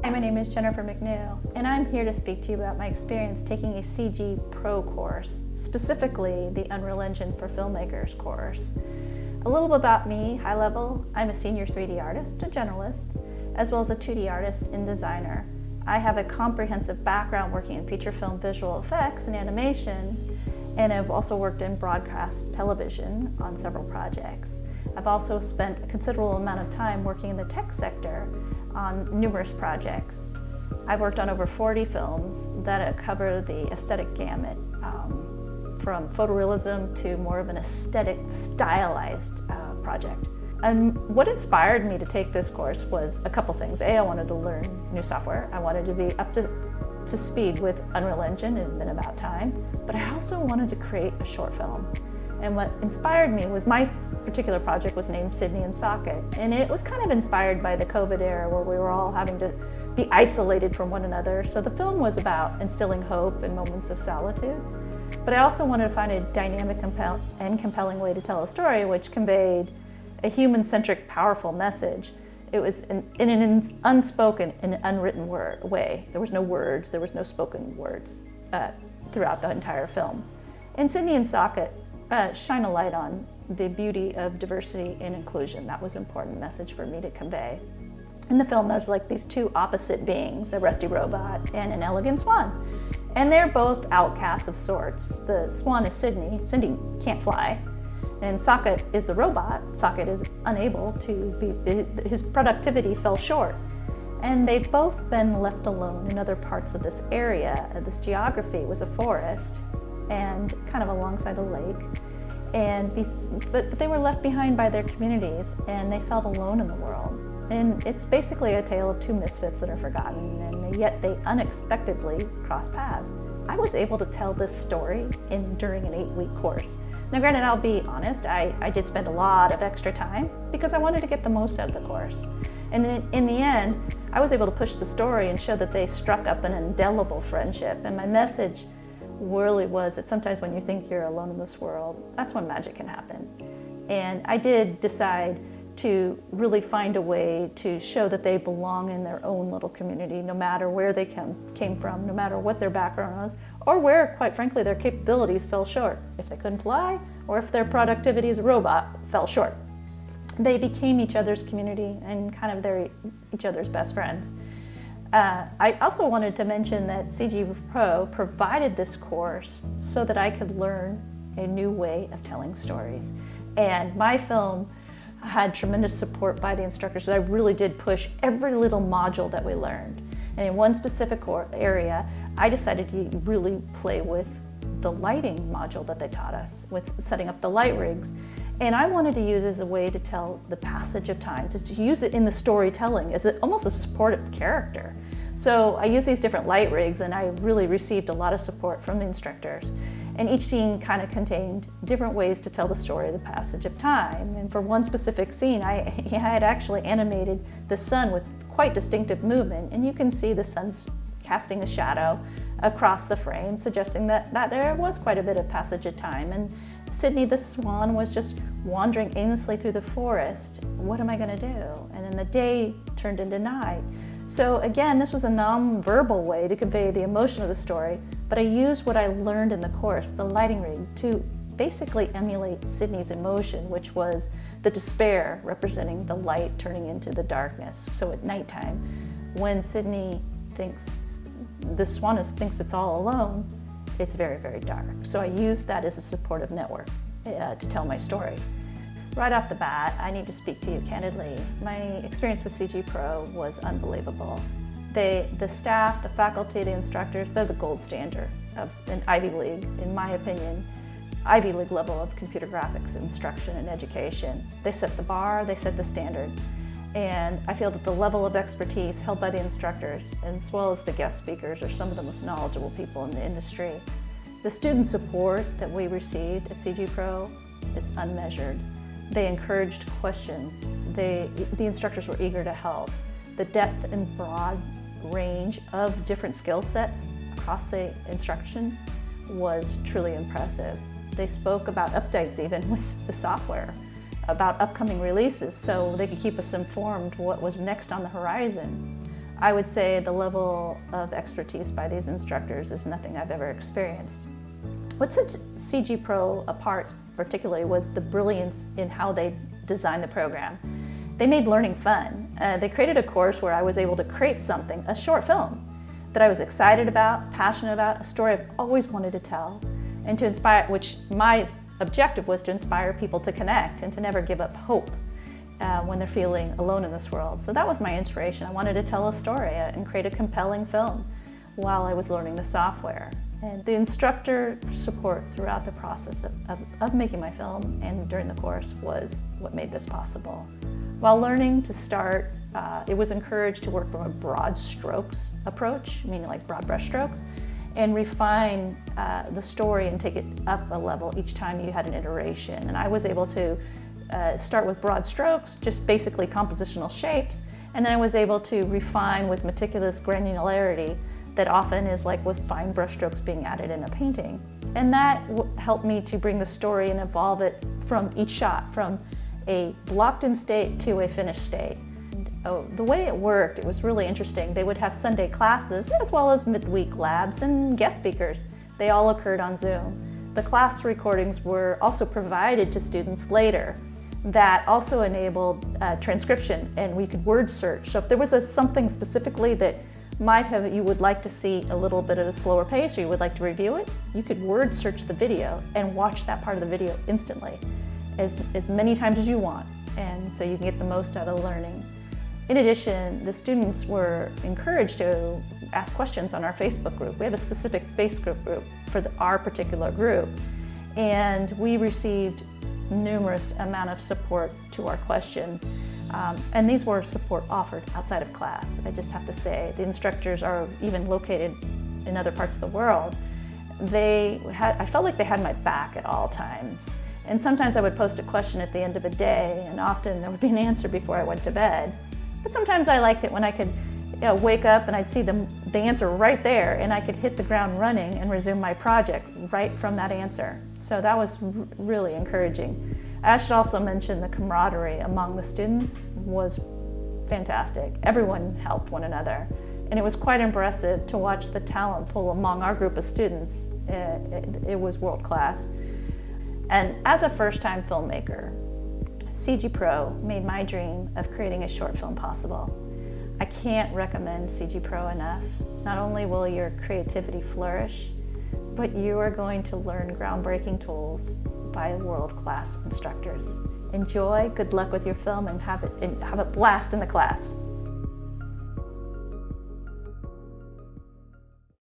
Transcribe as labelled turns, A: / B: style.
A: Hi, my name is Jennifer Mcknew, and I'm here to speak to you about my experience taking a CG Pro course, specifically the Unreal Engine for Filmmakers course. A little bit about me, high level: I'm a senior 3D artist, a generalist, as well as a 2D artist and designer. I have a comprehensive background working in feature film visual effects and animation, and I've also worked in broadcast television on several projects. I've also spent a considerable amount of time working in the tech sector on numerous projects. I've worked on over 40 films that cover the aesthetic gamut, from photorealism to more of an aesthetic, stylized project. And what inspired me to take this course was a couple things. A, I wanted to learn new software. I wanted to be up to speed with Unreal Engine. It had been about time. But I also wanted to create a short film. And what inspired me was my particular project was named Sydney and Socket. And it was kind of inspired by the COVID era where we were all having to be isolated from one another. So the film was about instilling hope in moments of solitude. But I also wanted to find a dynamic and compelling way to tell a story which conveyed a human-centric, powerful message. It was in an unspoken and unwritten way. There was no words, there was no spoken words throughout the entire film. And Sydney and Socket shine a light on the beauty of diversity and inclusion. That was an important message for me to convey. In the film, there's like these two opposite beings, a rusty robot and an elegant swan. And they're both outcasts of sorts. The swan is Sydney. Sydney can't fly. And Socket is the robot. Socket is unable to his productivity fell short. And they've both been left alone in other parts of this area. This geography was a forest and kind of alongside a lake. But they were left behind by their communities, and they felt alone in the world. And it's basically a tale of two misfits that are forgotten, and yet they unexpectedly cross paths. I was able to tell this story during an 8-week course. Now granted, I'll be honest, I did spend a lot of extra time because I wanted to get the most out of the course. And in the end, I was able to push the story and show that they struck up an indelible friendship. And my message really was that sometimes when you think you're alone in this world, that's when magic can happen. And I did decide to really find a way to show that they belong in their own little community, no matter where they came from, no matter what their background was, or where, quite frankly, their capabilities fell short. If they couldn't fly, or if their productivity as a robot fell short. They became each other's community and kind of each other's best friends. I also wanted to mention that CG Pro provided this course so that I could learn a new way of telling stories. And my film had tremendous support by the instructors. I really did push every little module that we learned. And in one specific area, I decided to really play with the lighting module that they taught us, with setting up the light rigs. And I wanted to use it as a way to tell the passage of time, to use it in the storytelling as almost a supportive character. So I used these different light rigs, and I really received a lot of support from the instructors. And each scene kind of contained different ways to tell the story of the passage of time. And for one specific scene, I had actually animated the sun with quite distinctive movement, and you can see the sun's casting a shadow across the frame, suggesting that there was quite a bit of passage of time. And Sydney the swan was just wandering aimlessly through the forest. What am I going to do? And then the day turned into night. So again, this was a non-verbal way to convey the emotion of the story, but I used what I learned in the course, the lighting rig, to basically emulate Sydney's emotion, which was the despair representing the light turning into the darkness. So at nighttime, when Sydney thinks, the swan thinks it's all alone, it's very, very dark. So I used that as a supportive network to tell my story. Right off the bat, I need to speak to you candidly. My experience with CG Pro was unbelievable. The staff, the faculty, the instructors, they're the gold standard of an Ivy League, in my opinion, Ivy League level of computer graphics instruction and education. They set the bar, they set the standard. And I feel that the level of expertise held by the instructors, as well as the guest speakers, are some of the most knowledgeable people in the industry. The student support that we received at CG Pro is unmeasured. They encouraged questions. The instructors were eager to help. The depth and broad range of different skill sets across the instructions was truly impressive. They spoke about updates even with the software, about upcoming releases so they could keep us informed what was next on the horizon. I would say the level of expertise by these instructors is nothing I've ever experienced. What set CG Pro apart particularly was the brilliance in how they designed the program. They made learning fun. They created a course where I was able to create something, a short film, that I was excited about, passionate about, a story I've always wanted to tell, and to inspire, which my objective was to inspire people to connect and to never give up hope when they're feeling alone in this world. So that was my inspiration. I wanted to tell a story and create a compelling film while I was learning the software. And the instructor support throughout the process of making my film and during the course was what made this possible. While learning to start, it was encouraged to work from a broad strokes approach, meaning like broad brush strokes, and refine the story and take it up a level each time you had an iteration. And I was able to start with broad strokes, just basically compositional shapes, and then I was able to refine with meticulous granularity that often is like with fine brush strokes being added in a painting. And that helped me to bring the story and evolve it from each shot, from a blocked-in state to a finished state. The way it worked, it was really interesting. They would have Sunday classes as well as midweek labs and guest speakers. They all occurred on Zoom. The class recordings were also provided to students later. That also enabled transcription, and we could word search. So if there was something specifically that you would like to see a little bit at a slower pace, or you would like to review it, you could word search the video and watch that part of the video instantly, as many times as you want, and so you can get the most out of learning. In addition, the students were encouraged to ask questions on our Facebook group. We have a specific Facebook group for our particular group, and we received numerous amount of support to our questions. And these were support offered outside of class. I just have to say, the instructors are even located in other parts of the world. I felt like they had my back at all times. And sometimes I would post a question at the end of a day, and often there would be an answer before I went to bed. But sometimes I liked it when I could wake up and I'd see the answer right there, and I could hit the ground running and resume my project right from that answer. So that was really encouraging. I should also mention the camaraderie among the students was fantastic. Everyone helped one another, and it was quite impressive to watch the talent pool among our group of students. It was world class. And as a first-time filmmaker, CG Pro made my dream of creating a short film possible. I can't recommend CG Pro enough. Not only will your creativity flourish, but you are going to learn groundbreaking tools by world-class instructors. Enjoy, good luck with your film, and have a blast in the class.